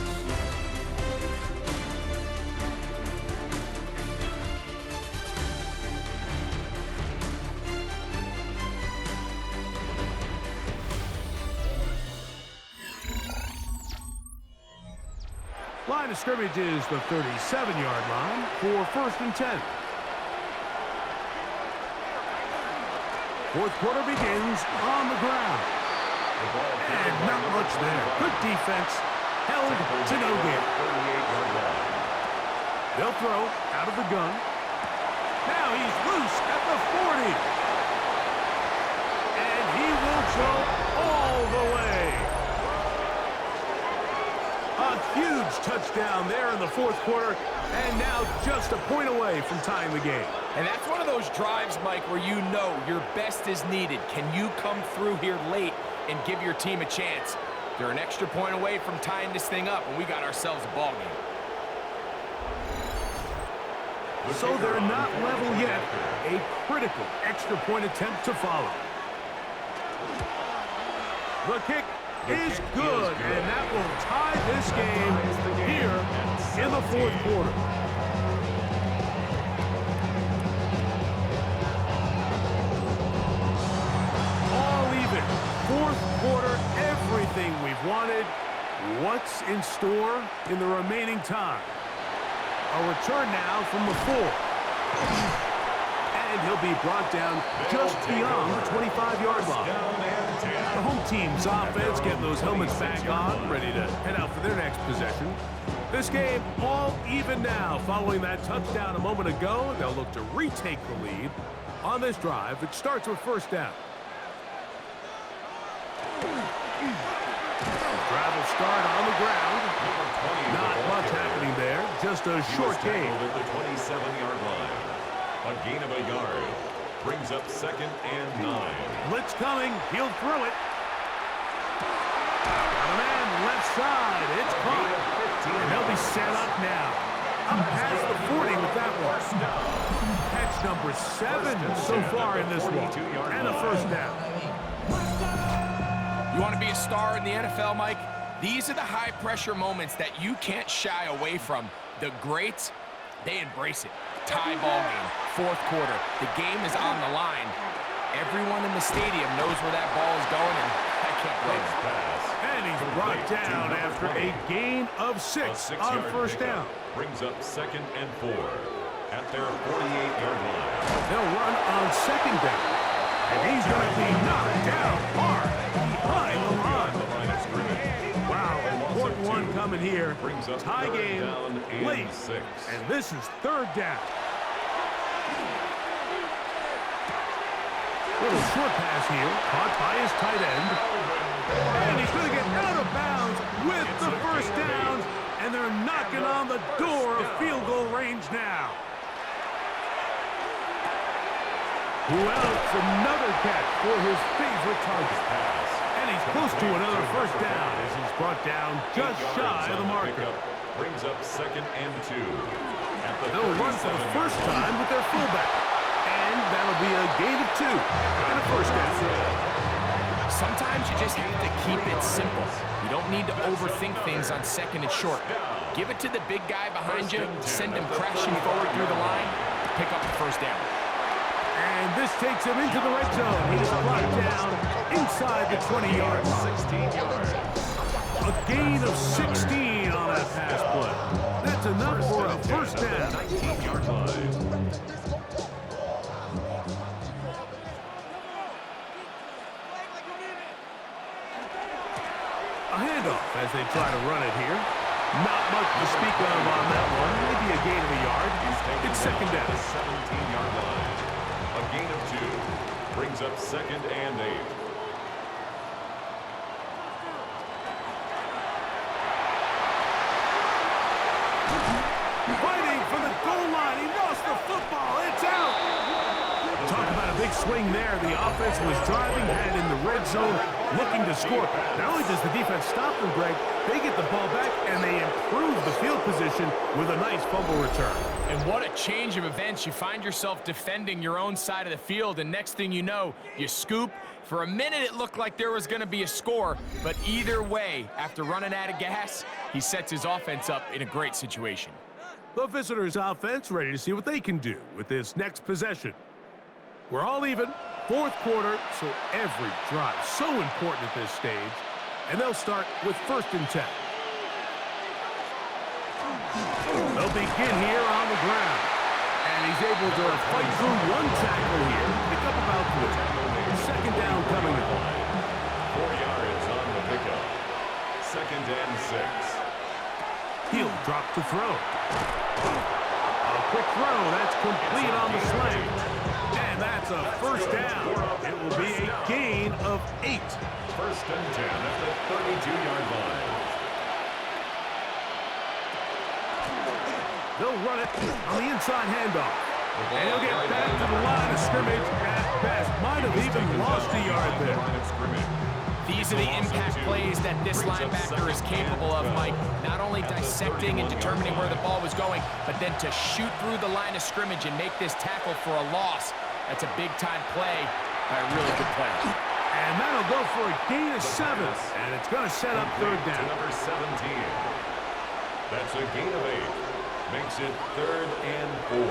Line of scrimmage is the 37-yard line for first and 10. Fourth quarter begins on the ground. And not much there. Good defense. Held to no gain. They'll throw out of the gun. Now he's loose at the 40. And he will go all the way. A huge touchdown there in the fourth quarter, and now just a point away from tying the game. And that's one of those drives, Mike, where you know your best is needed. Can you come through here late and give your team a chance? They're an extra point away from tying this thing up, and we got ourselves a ball game. So they're not level yet. A critical extra point attempt to follow. The kick is good, and that will tie this game here in the fourth quarter. All even. Fourth quarter, everything we've wanted. What's in store in the remaining time? A return now from the 4. And he'll be brought down just beyond the 25-yard line. The home team's offense getting those helmets back on, ready to head out for their next possession. This game all even now following that touchdown a moment ago. They'll look to retake the lead on this drive. It starts with first down. Drive will start on the ground. Not much happening there. Just a short gain. At the 27-yard line. A gain of a yard. Brings up 2nd and 9. Blitz coming. He'll throw it. Got a man left side. It's caught. And they'll be set up now. Up past the 40 with that one. Catch number 7 so far in this one. And a first down. You want to be a star in the NFL, Mike? These are the high-pressure moments that you can't shy away from. The greats, they embrace it. Tie ball game, 4th quarter. The game is on the line. Everyone in the stadium knows where that ball is going, and I can't blame him. And he's brought down after a gain of 6 on first down. Brings up 2nd and 4 at their 48-yard line. They'll run on 2nd down. And he's going to be knocked down hard behind the line. Wow, important one coming here. Tie game late. And this is 3rd down. Little short pass here, caught by his tight end. And he's going to get out of bounds with the first down. And they're knocking on the door of field goal range now. Who else? Another catch for his favorite target. And he's close to another first down as he's brought down just shy of the marker. Brings up 2nd and 2. They'll run for the first time with their fullback. And that'll be a gain of 2 and a first down. Sometimes you just have to keep it simple. You don't need to overthink things on 2nd and short. Give it to the big guy behind you, send him crashing forward through the line, pick up the first down. And this takes him into the red zone. He's brought down inside the 20-yard line. 16 yards. A gain of 16 on that pass play. That's enough for a first down. 19-yard line. A handoff as they try to run it here. Not much to speak of on that one. Maybe a gain of a yard. It's 2nd down. 17-yard line. A gain of 2. Brings up 2nd and 8. Fighting for the goal line. He lost the football. It's out. Talk about a big swing there. The offense was driving, had in the red zone, looking to score. Not only does the defense stop them, Greg, they get the ball back and they improve the field position with a nice fumble return. And what a change of events. You find yourself defending your own side of the field, and next thing you know, you scoop. For a minute, it looked like there was going to be a score, but either way, after running out of gas, he sets his offense up in a great situation. The visitors' offense ready to see what they can do with this next possession. We're all even, 4th quarter, so every drive so important at this stage. And they'll start with 1st and 10. They'll begin here on the ground. And he's able to fight through one tackle here, pick up about 3. 2nd down coming up. 4 yards on the pickup. 2nd and 6. He'll drop to throw. A quick throw, that's complete on the slant. And that's a first down. It will be a gain of 8. 1st and 10 at the 32-yard line. They'll run it on the inside handoff. And he'll get back to the line of scrimmage at best. Might have even lost a yard there. These are the impact plays that this linebacker is capable of, Mike. Not only dissecting and determining where the ball was going, but then to shoot through the line of scrimmage and make this tackle for a loss. That's a big-time play by a really good player. And that'll go for a gain of 7. And it's going to set up 3rd down. Number 17. That's a gain of 8. Makes it 3rd and 4.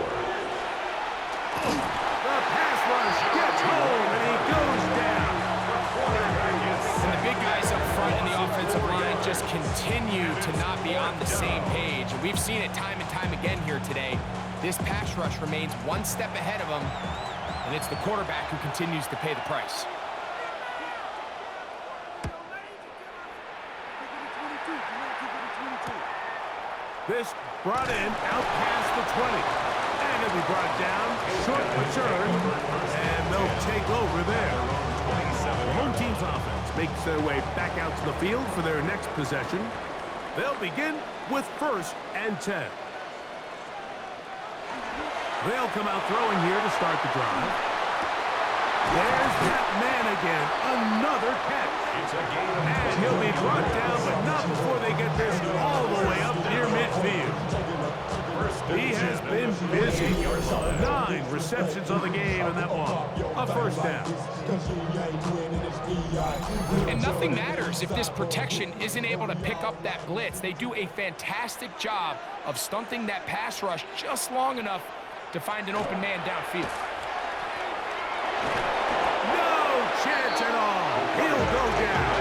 The pass rush gets home, and he goes down. And the big guys up front in the offensive line just continue to not be on the same page. And we've seen it time and time again here today. This pass rush remains one step ahead of them, and it's the quarterback who continues to pay the price. This brought in out past the 20. And it'll be brought down, short return, and they'll take over there. The home team's offense makes their way back out to the field for their next possession. They'll begin with 1st and 10. They'll come out throwing here to start the drive. There's that man again. Another catch. It's a gain of And he'll be brought down, but not before they get this all the way up near midfield. He has been busy. 9 receptions on the game, and that one, a first down. And nothing matters if this protection isn't able to pick up that blitz. They do a fantastic job of stunting that pass rush just long enough to find an open man downfield. No chance at all. He'll go down.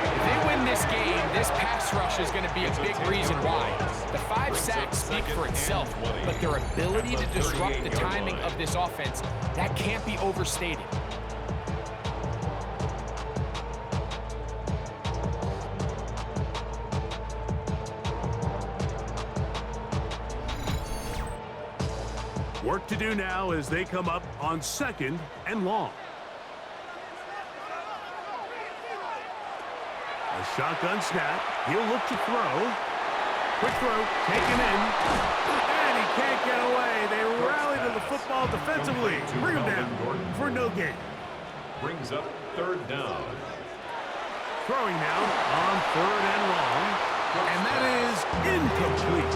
If they win this game, this pass rush is going to be a big reason why. The 5 sacks speak for itself, but their ability to disrupt the timing of this offense, that can't be overstated. Work to do now as they come up on 2nd and long. A shotgun snap. He'll look to throw. Quick throw, taken in. And he can't get away. They rally to the football defensively. Bring him down for no gain. Brings up 3rd down. Throwing now on 3rd and long. And that is incomplete.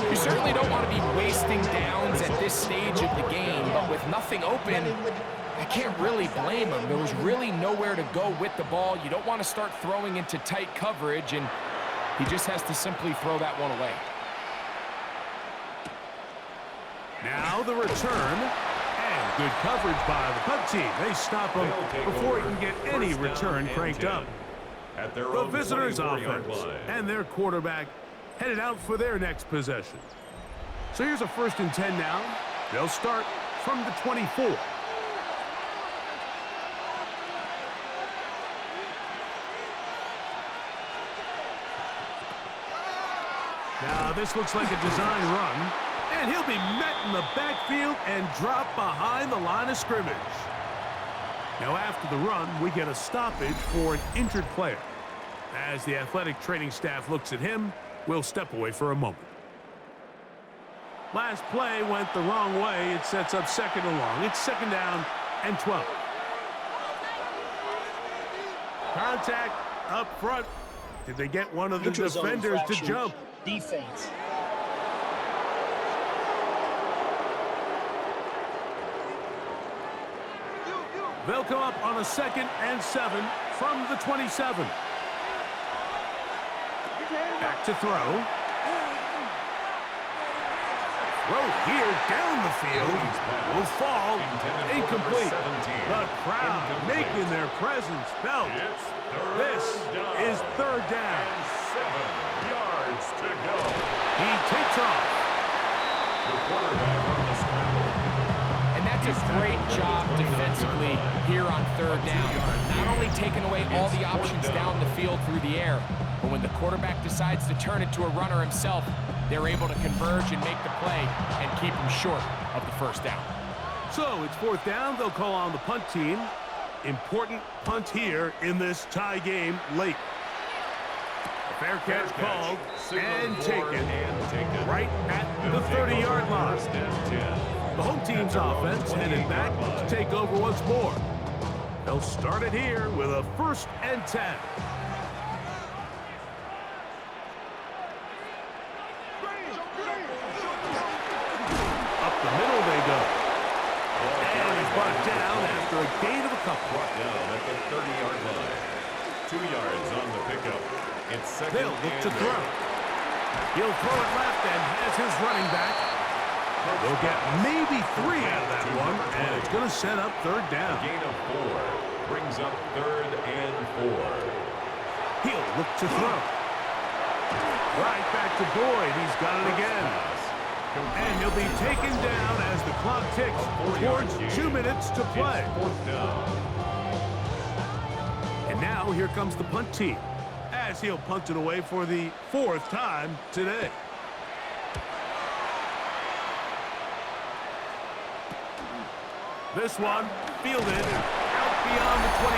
You certainly don't want to be wasting downs at this stage of the game, but with nothing open, I can't really blame him. There was really nowhere to go with the ball. You don't want to start throwing into tight coverage, and he just has to simply throw that one away. Now the return, and good coverage by the punt team. They stop him before he can get any return cranked up. At their The own visitors' 24-yard offense line. and their quarterback headed out for their next possession. So here's a 1st and 10 now. They'll start from the 24. Now this looks like a design run, and he'll be met in the backfield and dropped behind the line of scrimmage. Now after the run, we get a stoppage for an injured player. As the athletic training staff looks at him, we'll step away for a moment. Last play went the wrong way. It sets up 2nd and long. It's 2nd down and 12. Contact up front. Did they get one of the Neutral zone defenders to infraction. jump? Defense. They'll come up on a 2nd and 7 from the 27. Back to throw. Throw here down the field. Will fall. Incomplete. The crowd making their presence felt. This is 3rd down. And 7 yards to go. He takes off. The quarterback on the scramble. And that's a great job defensively here on 3rd down. Not only taking away all the options down the field through the air, but when the quarterback decides to turn it to a runner himself, they're able to converge and make the play and keep him short of the 1st down. So it's 4th down. They'll call on the punt team. Important punt here in this tie game late. A fair catch called and taken right at the 30-yard line. 1st and 10. The home team's offense headed back to take over once more. They'll start it here with a 1st and 10. Up the middle they go. And he's brought down after a gain of a couple. Brought down at the 30-yard line. 2 yards on the pickup. It's 2nd They'll look and to throw. He'll throw it left and has his running back. They'll get maybe 3 out of that one, and it's going to set up 3rd down. Gain of 4 brings up 3rd and 4. He'll look to throw. Right back to Boyd. He's got it again. And he'll be taken down as the clock ticks towards 2 minutes to play. It's 4th down. And now here comes the punt team, as he'll punt it away for the 4th time today. This one fielded out beyond the 25.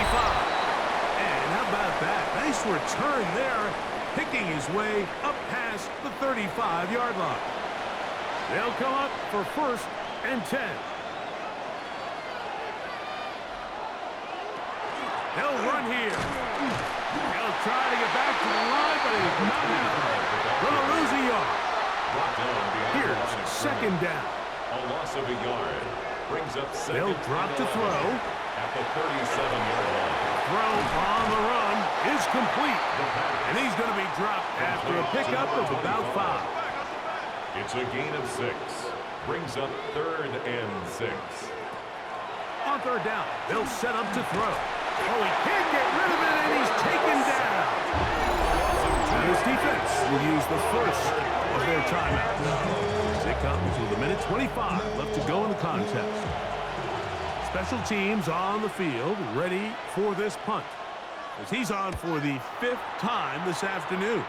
And how about that? Nice return there, picking his way up past the 35-yard line. They'll come up for 1st and 10. They'll run here. They'll try to get back to the line, but he's not happening. Gonna lose a yard. Here's 2nd down. A loss of a yard. Brings up 2nd. They'll drop to throw. At the 37-yard line. Throw on the run is complete. And he's going to be dropped after a pickup of about 5. It's a gain of 6. Brings up 3rd and 6. On 3rd down, they'll set up to throw. Oh, he can't get rid of it, and he's taken down. And this defense will use the first of their timeouts. As it comes with 1:25 left to go in the contest. Special teams on the field, ready for this punt, as he's on for the 5th time this afternoon.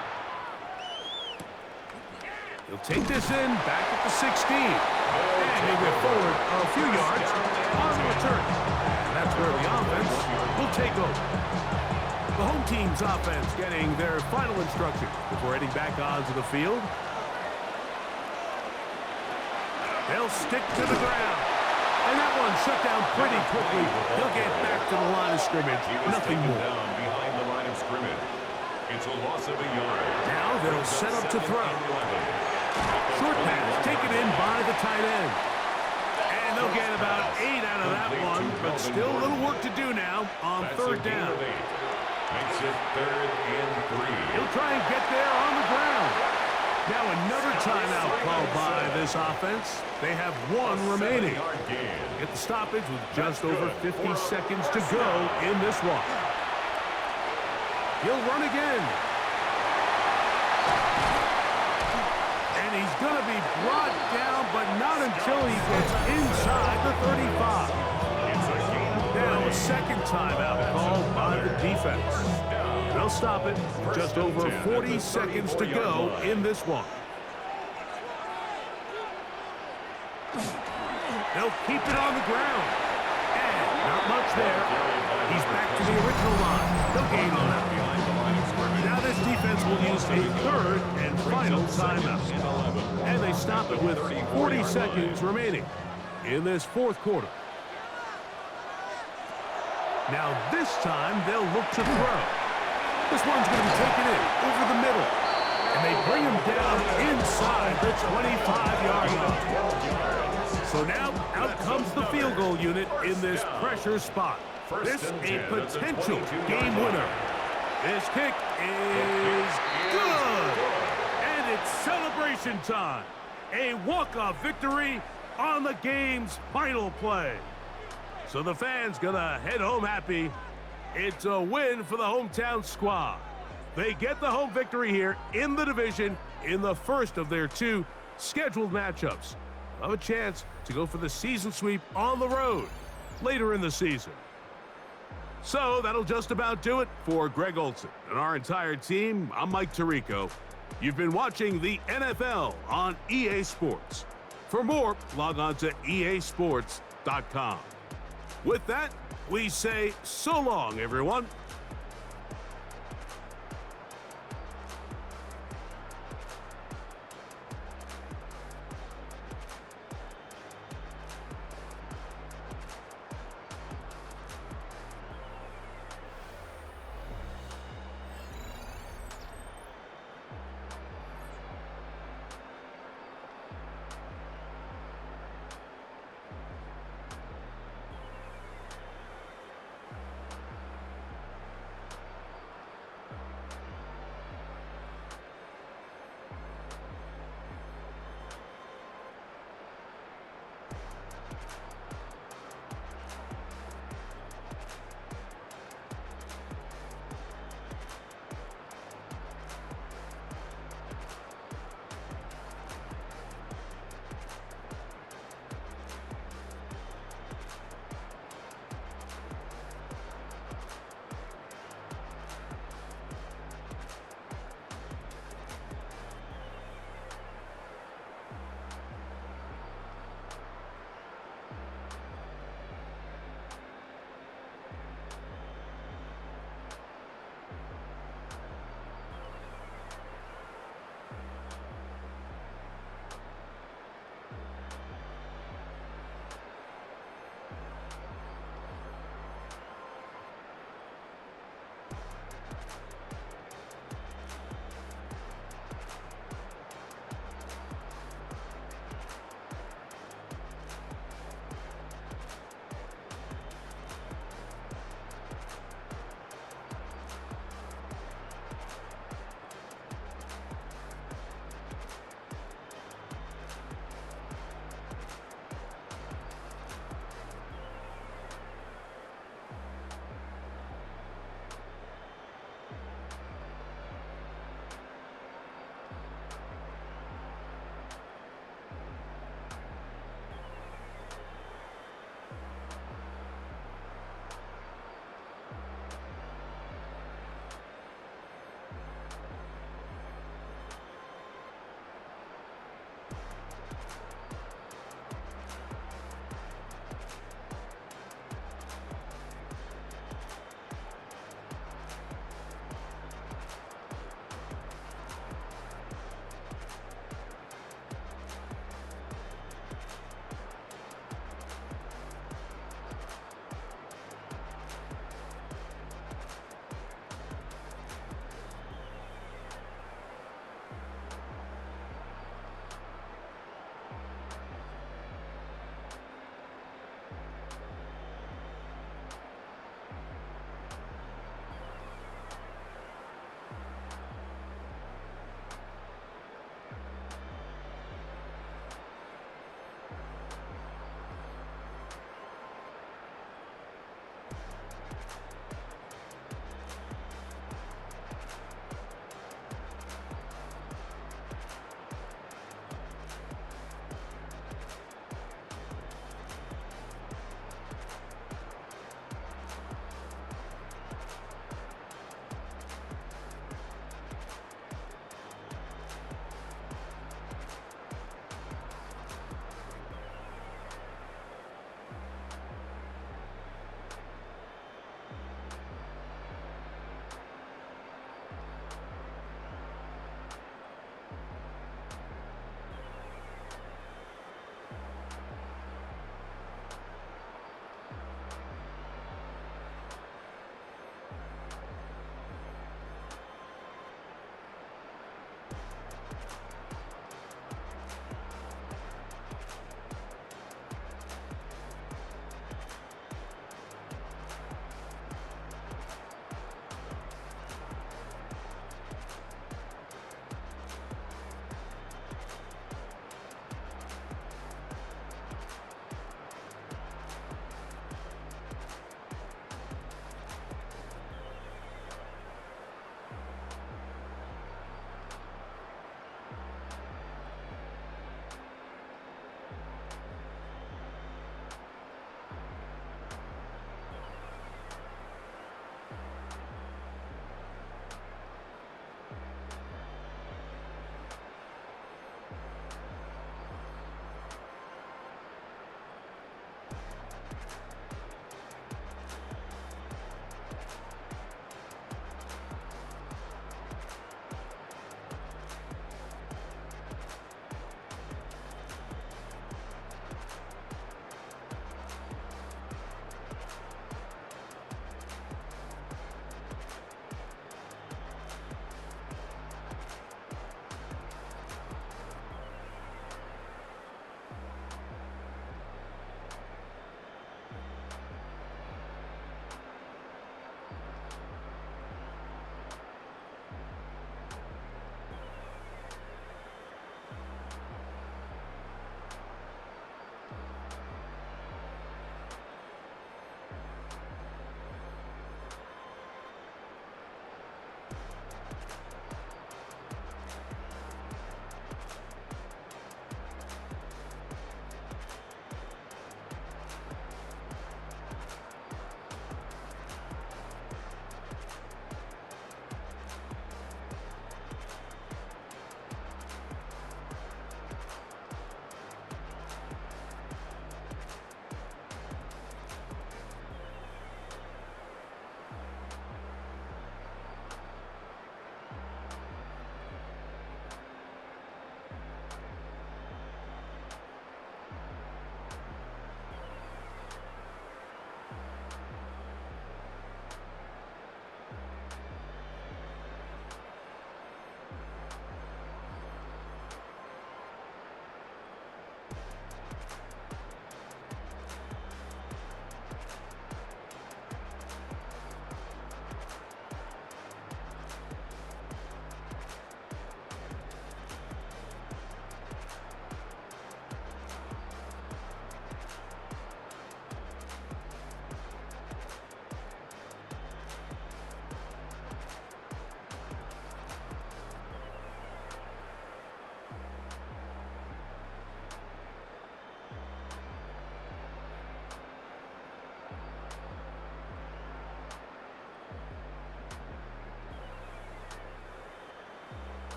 He'll take this in, back at the 16. And he'll get forward a few yards on the return. And that's where the offense will take over. The home team's offense getting their final instructions before heading back onto the field. They'll stick to the ground. And that one shut down pretty quickly. He'll get back to the line of scrimmage. Nothing more. Behind the line of scrimmage. It's a loss of a yard. Now they'll set up to throw. Short pass taken in by the tight end. And they'll get about 8 out of that one, but still a little work to do now on 3rd down. Makes it 3rd and 3. He'll try and get there on the ground. Now another timeout called by this offense. They have 1 remaining. Get the stoppage with just over 50 seconds to go in this one. He'll run again. And he's going to be brought down, but not until he gets inside the 35. Now a 2nd timeout called by the defense. They'll stop it. Just over 40 seconds to go in this one. They'll keep it on the ground. And not much there. He's back to the original line. No gain on that. Now this defense will use a 3rd and final timeout. And they stop it with 40 seconds remaining in this 4th quarter. Now this time they'll look to throw. This one's going to be taken in over the middle. And they bring him down inside the 25-yard line. So now out comes the field goal unit in this pressure spot. This a potential game winner. This kick is good. And it's celebration time. A walk-off victory on the game's final play. So the fans gonna head home happy. It's a win for the hometown squad. They get the home victory here in the division in the first of their 2 scheduled matchups. Have a chance to go for the season sweep on the road later in the season. So that'll just about do it for Greg Olson and our entire team. I'm Mike Tirico. You've been watching the NFL on EA Sports. For more, log on to easports.com. With that, we say so long, everyone.